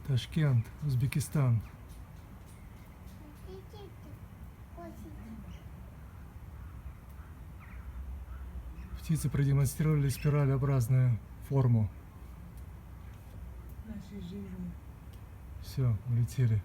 Ташкент, Узбекистан. Птицы продемонстрировали спиралеобразную форму. Нашей жизни. Все, улетели.